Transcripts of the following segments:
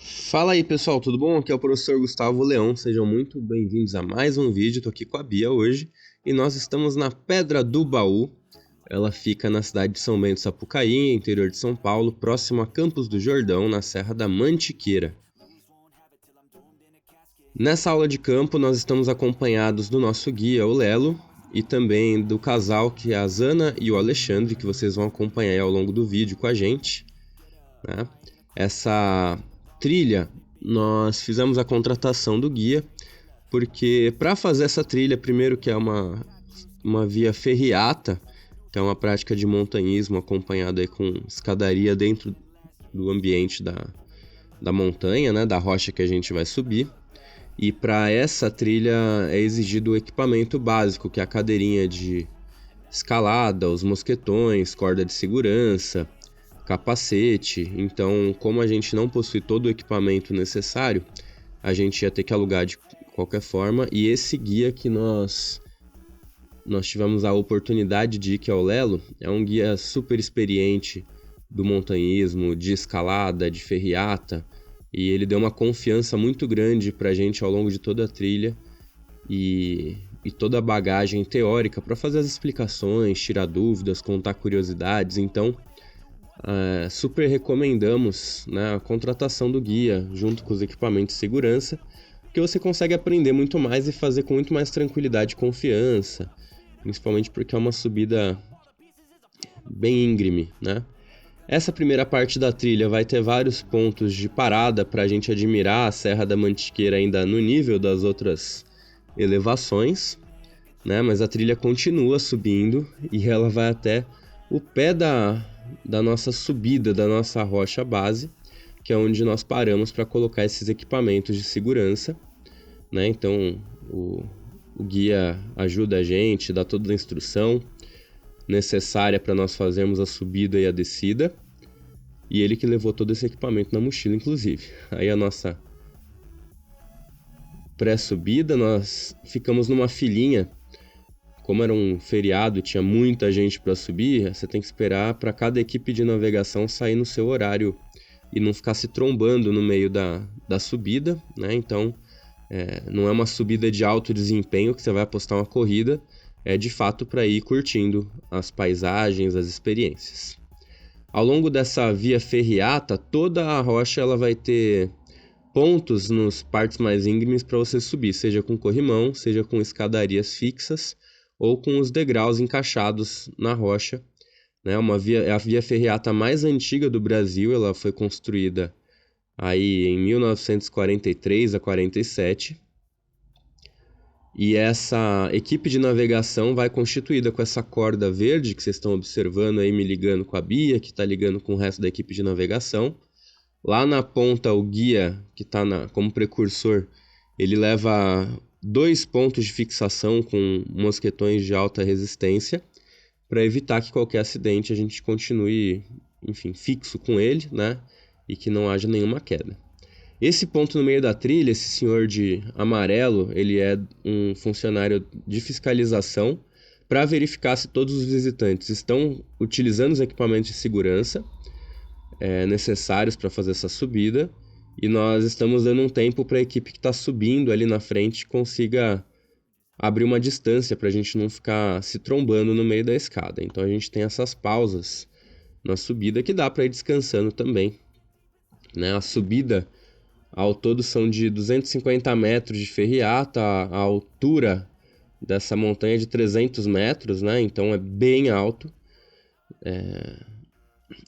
Fala aí pessoal, tudo bom? Aqui é o professor Gustavo Leão, sejam muito bem-vindos a mais um vídeo. Tô aqui com a Bia hoje e nós estamos na Pedra do Baú. Ela fica na cidade de São Bento Sapucaí, interior de São Paulo, próximo a Campos do Jordão, na Serra da Mantiqueira. Nessa aula de campo nós estamos acompanhados do nosso guia, o Lelo, e também do casal que é a Zana e o Alexandre, que vocês vão acompanhar ao longo do vídeo com a gente, né? Essa trilha, nós fizemos a contratação do guia, porque para fazer essa trilha, primeiro que é uma via ferriata, que é uma prática de montanhismo acompanhada aí com escadaria dentro do ambiente da montanha, né, da rocha que a gente vai subir. E para essa trilha é exigido o equipamento básico, que é a cadeirinha de escalada, os mosquetões, corda de segurança, capacete. Então, como a gente não possui todo o equipamento necessário, a gente ia ter que alugar de qualquer forma. E esse guia que nós tivemos a oportunidade de ir, que é o Lelo, é um guia super experiente do montanhismo, de escalada, de ferriata, e ele deu uma confiança muito grande pra gente ao longo de toda a trilha e toda a bagagem teórica para fazer as explicações, tirar dúvidas, contar curiosidades. Então, super recomendamos, né, a contratação do guia junto com os equipamentos de segurança, porque você consegue aprender muito mais e fazer com muito mais tranquilidade e confiança, principalmente porque é uma subida bem íngreme, né? Essa primeira parte da trilha vai ter vários pontos de parada para a gente admirar a Serra da Mantiqueira ainda no nível das outras elevações, né? Mas a trilha continua subindo e ela vai até o pé da nossa subida, da nossa rocha base, que é onde nós paramos para colocar esses equipamentos de segurança, né? Então o guia ajuda a gente, dá toda a instrução necessária para nós fazermos a subida e a descida, e ele que levou todo esse equipamento na mochila, inclusive. Aí a nossa pré-subida, nós ficamos numa filinha. Como era um feriado e tinha muita gente para subir, você tem que esperar para cada equipe de navegação sair no seu horário e não ficar se trombando no meio da subida, né? Então, não é uma subida de alto desempenho que você vai apostar uma corrida, é de fato para ir curtindo as paisagens, as experiências. Ao longo dessa via ferriata, toda a rocha ela vai ter pontos nos partes mais íngremes para você subir, seja com corrimão, seja com escadarias fixas ou com os degraus encaixados na rocha, né? É a via ferriata mais antiga do Brasil, ela foi construída aí em 1943 a 47. E essa equipe de navegação vai constituída com essa corda verde que vocês estão observando aí, me ligando com a Bia, que está ligando com o resto da equipe de navegação. Lá na ponta, o guia, que está como precursor, ele leva 2 pontos de fixação com mosquetões de alta resistência, para evitar que qualquer acidente a gente continue, enfim, fixo com ele, né? E que não haja nenhuma queda. Esse ponto no meio da trilha, esse senhor de amarelo, ele é um funcionário de fiscalização para verificar se todos os visitantes estão utilizando os equipamentos de segurança necessários para fazer essa subida, e nós estamos dando um tempo para a equipe que está subindo ali na frente consiga abrir uma distância para a gente não ficar se trombando no meio da escada. Então a gente tem essas pausas na subida que dá para ir descansando também, né? A subida ao todo são de 250 metros de ferriata, a altura dessa montanha é de 300 metros, né? Então é bem alto.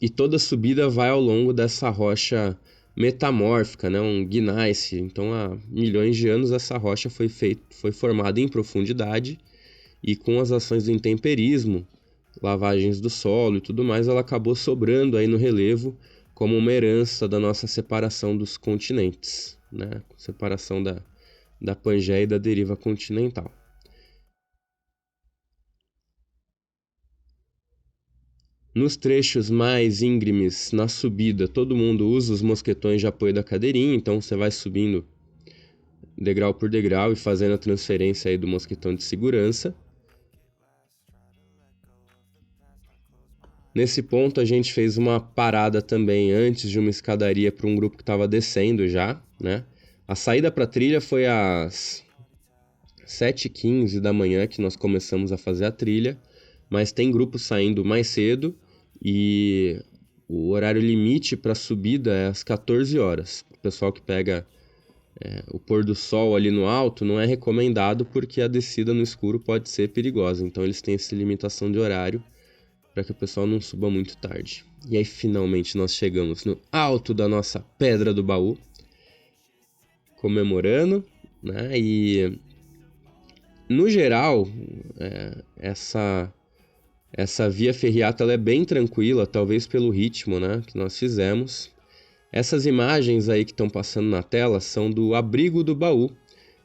E toda a subida vai ao longo dessa rocha metamórfica, né? Um gneiss. Então há milhões de anos essa rocha foi formada em profundidade, e com as ações do intemperismo, lavagens do solo e tudo mais, ela acabou sobrando aí no relevo como uma herança da nossa separação dos continentes, né? Separação da Pangeia e da deriva continental. Nos trechos mais íngremes, na subida, todo mundo usa os mosquetões de apoio da cadeirinha, então você vai subindo degrau por degrau e fazendo a transferência aí do mosquetão de segurança. Nesse ponto a gente fez uma parada também antes de uma escadaria para um grupo que estava descendo já, né? A saída para a trilha foi às 7h15 da manhã que nós começamos a fazer a trilha, mas tem grupos saindo mais cedo e o horário limite para subida é às 14 horas. O pessoal que pega o pôr do sol ali no alto não é recomendado porque a descida no escuro pode ser perigosa, então eles têm essa limitação de horário para que o pessoal não suba muito tarde. E aí finalmente nós chegamos no alto da nossa Pedra do Baú, comemorando, né? E no geral, essa via ferriata ela é bem tranquila, talvez pelo ritmo, né, que nós fizemos. Essas imagens aí que estão passando na tela são do Abrigo do Baú,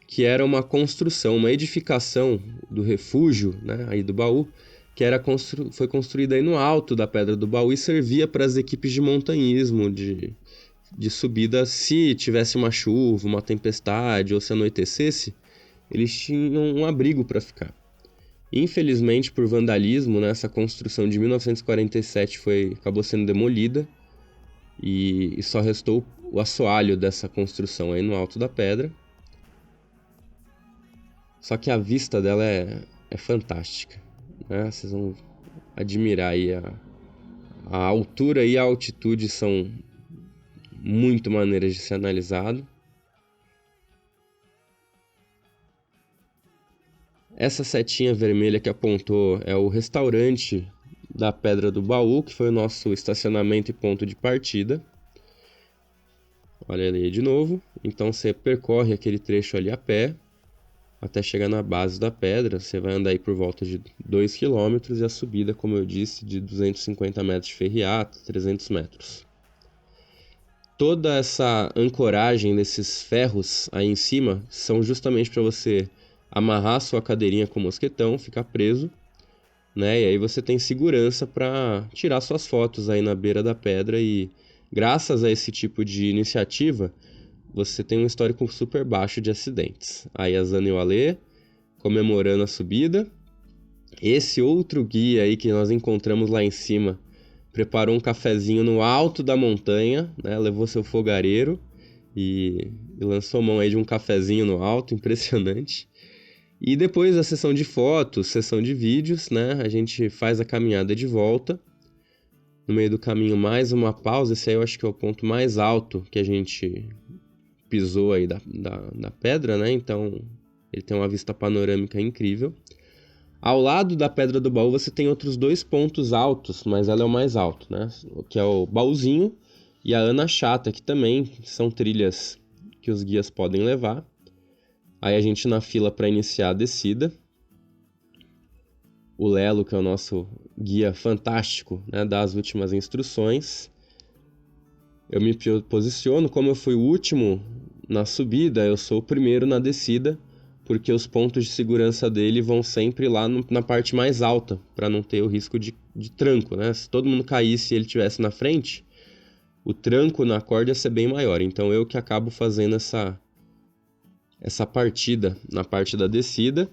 que era uma construção, uma edificação do refúgio, né, aí do Baú, que foi construída aí no alto da Pedra do Baú e servia para as equipes de montanhismo, de subida, se tivesse uma chuva, uma tempestade ou se anoitecesse, eles tinham um abrigo para ficar. Infelizmente, por vandalismo, né, essa construção de 1947 acabou sendo demolida e só restou o assoalho dessa construção aí no alto da pedra. Só que a vista dela é fantástica, né? Vocês vão admirar aí a altura e a altitude são muito maneiras de ser analisado. Essa setinha vermelha que apontou é o restaurante da Pedra do Baú, que foi o nosso estacionamento e ponto de partida. Olha ali de novo. Então você percorre aquele trecho ali a pé, até chegar na base da pedra. Você vai andar aí por volta de 2 km e a subida, como eu disse, de 250 metros de ferriata, 300 metros. Toda essa ancoragem desses ferros aí em cima são justamente para você amarrar sua cadeirinha com o mosquetão, ficar preso, né? E aí você tem segurança para tirar suas fotos aí na beira da pedra e graças a esse tipo de iniciativa, você tem um histórico super baixo de acidentes. Aí a Zana e o Alê comemorando a subida. Esse outro guia aí que nós encontramos lá em cima preparou um cafezinho no alto da montanha, né? Levou seu fogareiro e lançou mão aí de um cafezinho no alto, impressionante. E depois da sessão de fotos, sessão de vídeos, né? A gente faz a caminhada de volta. No meio do caminho, mais uma pausa. Esse aí eu acho que é o ponto mais alto que a gente pisou aí da pedra, né? Então, ele tem uma vista panorâmica incrível. Ao lado da Pedra do Baú, você tem outros 2 pontos altos, mas ela é o mais alto, né? Que é o Baúzinho e a Ana Chata, que também são trilhas que os guias podem levar. Aí a gente na fila para iniciar a descida. O Lelo, que é o nosso guia fantástico, né, dá as últimas instruções. Eu me posiciono, como eu fui o último na subida, eu sou o primeiro na descida, porque os pontos de segurança dele vão sempre lá na parte mais alta, para não ter o risco de tranco, né? Se todo mundo caísse e ele estivesse na frente, o tranco na corda ia ser bem maior. Então eu que acabo fazendo essa partida na parte da descida.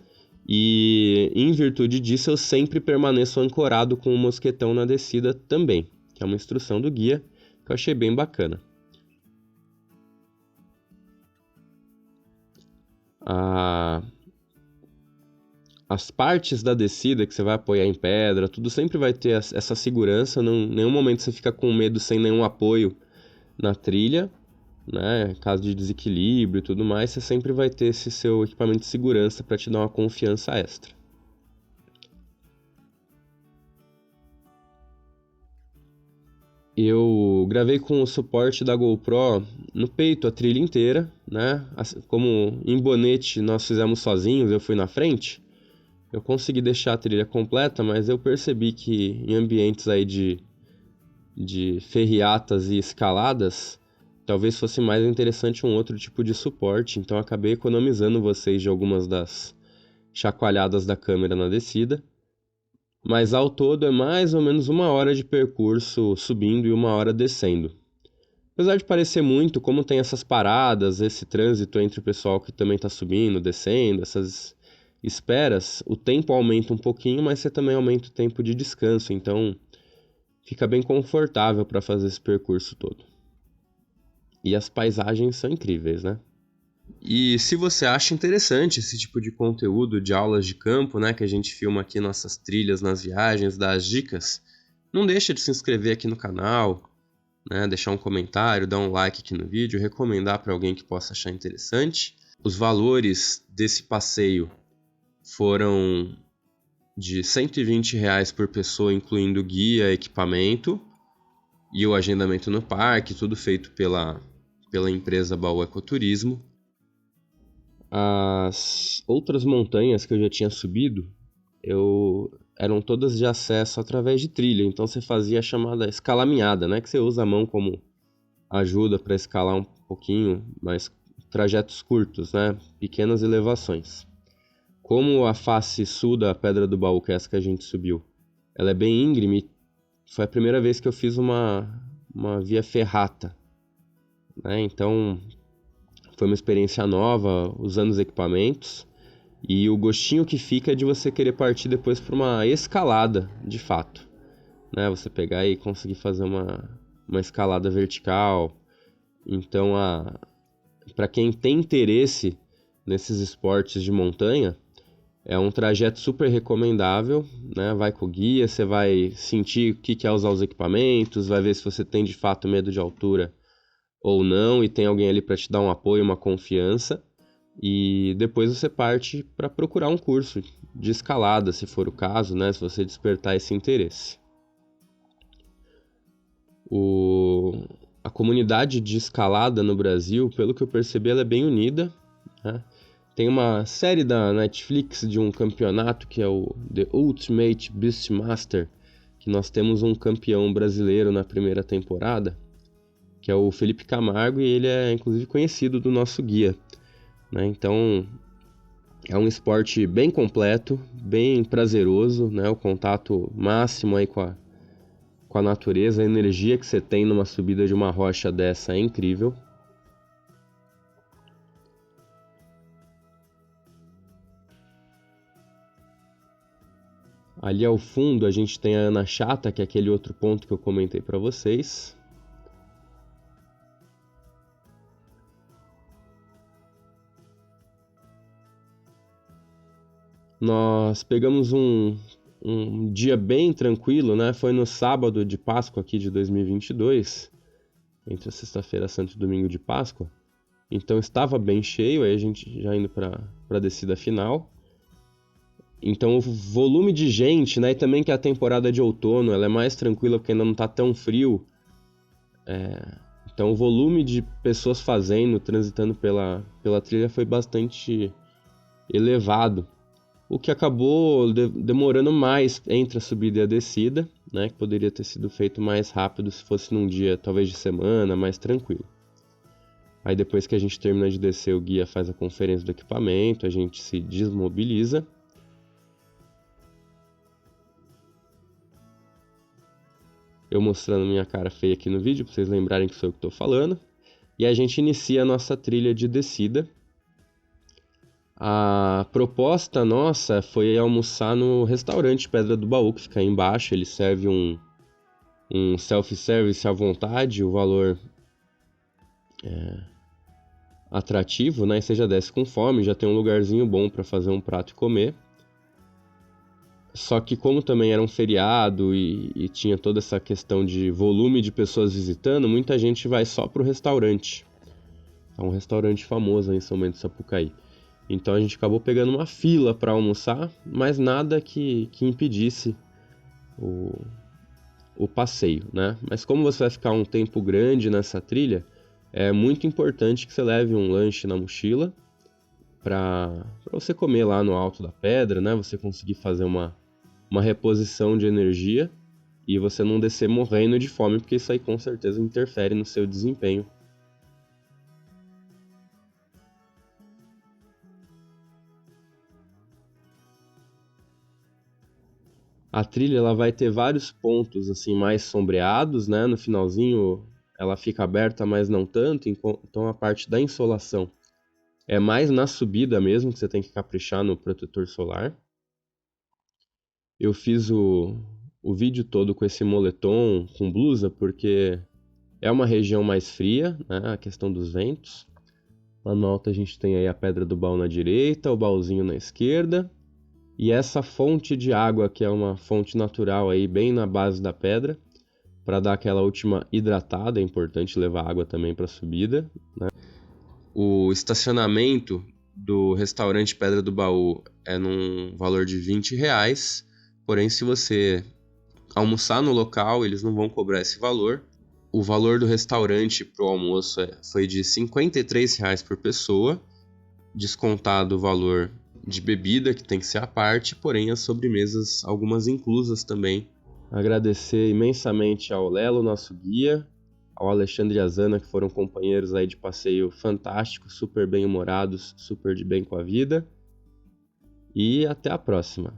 E em virtude disso eu sempre permaneço ancorado com o mosquetão na descida também, que é uma instrução do guia que eu achei bem bacana. As partes da descida que você vai apoiar em pedra, tudo sempre vai ter essa segurança, em nenhum momento você fica com medo sem nenhum apoio na trilha, né? Caso de desequilíbrio e tudo mais, você sempre vai ter esse seu equipamento de segurança para te dar uma confiança extra. Eu gravei com o suporte da GoPro no peito a trilha inteira, né? Como em Bonete nós fizemos sozinhos, eu fui na frente, eu consegui deixar a trilha completa, mas eu percebi que em ambientes aí de ferriatas e escaladas, talvez fosse mais interessante um outro tipo de suporte, então acabei economizando vocês de algumas das chacoalhadas da câmera na descida. Mas ao todo é mais ou menos 1 hora de percurso subindo e 1 hora descendo. Apesar de parecer muito, como tem essas paradas, esse trânsito entre o pessoal que também está subindo, descendo, essas esperas, o tempo aumenta um pouquinho, mas você também aumenta o tempo de descanso. Então, fica bem confortável para fazer esse percurso todo. E as paisagens são incríveis, né? E se você acha interessante esse tipo de conteúdo de aulas de campo, né, que a gente filma aqui nossas trilhas nas viagens, dá as dicas, não deixa de se inscrever aqui no canal, né, deixar um comentário, dar um like aqui no vídeo, recomendar para alguém que possa achar interessante. Os valores desse passeio foram de R$ 120 por pessoa, incluindo guia, equipamento e o agendamento no parque, tudo feito pela empresa Baú Ecoturismo. As outras montanhas que eu já tinha subido, eram todas de acesso através de trilha, então você fazia a chamada escalaminhada, né? Que você usa a mão como ajuda para escalar um pouquinho, mas trajetos curtos, né? Pequenas elevações. Como a face sul da Pedra do Baú, que é essa que a gente subiu, ela é bem íngreme, foi a primeira vez que eu fiz uma via ferrata, né? Então foi uma experiência nova, usando os equipamentos, e o gostinho que fica é de você querer partir depois para uma escalada, de fato, né? Você pegar e conseguir fazer uma escalada vertical. Então, para quem tem interesse nesses esportes de montanha, é um trajeto super recomendável, né? Vai com o guia, você vai sentir o que é usar os equipamentos, vai ver se você tem de fato medo de altura ou não, e tem alguém ali para te dar um apoio, uma confiança. E depois você parte para procurar um curso de escalada, se for o caso, né? Se você despertar esse interesse. A comunidade de escalada no Brasil, pelo que eu percebi, ela é bem unida, né? Tem uma série da Netflix de um campeonato que é o The Ultimate Beastmaster, que nós temos um campeão brasileiro na primeira temporada, que é o Felipe Camargo, e ele é inclusive conhecido do nosso guia, né? Então é um esporte bem completo, bem prazeroso, né? O contato máximo aí com a natureza, a energia que você tem numa subida de uma rocha dessa é incrível. Ali ao fundo a gente tem a Ana Chata, que é aquele outro ponto que eu comentei para vocês. Nós pegamos um dia bem tranquilo, né? Foi no sábado de Páscoa aqui de 2022, entre a sexta-feira santa e domingo de Páscoa. Então estava bem cheio, aí a gente já indo para a descida final. Então o volume de gente, né? E também que a temporada de outono ela é mais tranquila porque ainda não está tão frio. Então o volume de pessoas transitando pela trilha foi bastante elevado. O que acabou demorando mais entre a subida e a descida, né? Que poderia ter sido feito mais rápido se fosse num dia, talvez de semana, mais tranquilo. Aí depois que a gente termina de descer, o guia faz a conferência do equipamento, a gente se desmobiliza. Eu mostrando minha cara feia aqui no vídeo, para vocês lembrarem que sou eu que estou falando. E a gente inicia a nossa trilha de descida. A proposta nossa foi almoçar no restaurante Pedra do Baú, que fica aí embaixo. Ele serve um self-service à vontade, o valor atrativo, né? E você já desce com fome, já tem um lugarzinho bom para fazer um prato e comer. Só que como também era um feriado e tinha toda essa questão de volume de pessoas visitando, muita gente vai só pro restaurante. É um restaurante famoso aí em São Bento do Sapucaí. Então a gente acabou pegando uma fila para almoçar, mas nada que impedisse o passeio, né? Mas como você vai ficar um tempo grande nessa trilha, é muito importante que você leve um lanche na mochila para você comer lá no alto da pedra, né? Você conseguir fazer uma reposição de energia e você não descer morrendo de fome, porque isso aí com certeza interfere no seu desempenho. A trilha ela vai ter vários pontos assim mais sombreados, né? No finalzinho ela fica aberta, mas não tanto, então a parte da insolação é mais na subida mesmo, que você tem que caprichar no protetor solar. Eu fiz o vídeo todo com esse moletom, com blusa, porque é uma região mais fria, né? A questão dos ventos. Lá no alto a gente tem aí a Pedra do Baú na direita, o baúzinho na esquerda. E essa fonte de água, que é uma fonte natural aí bem na base da pedra, para dar aquela última hidratada, é importante levar água também para a subida, né? O estacionamento do restaurante Pedra do Baú é num valor de R$20, porém se você almoçar no local, eles não vão cobrar esse valor. O valor do restaurante para o almoço foi de R$53 por pessoa, descontado o valor de bebida, que tem que ser à parte, porém as sobremesas, algumas inclusas também. Agradecer imensamente ao Lelo, nosso guia, ao Alexandre e a Zana, que foram companheiros aí de passeio fantásticos, super bem-humorados, super de bem com a vida. E até a próxima.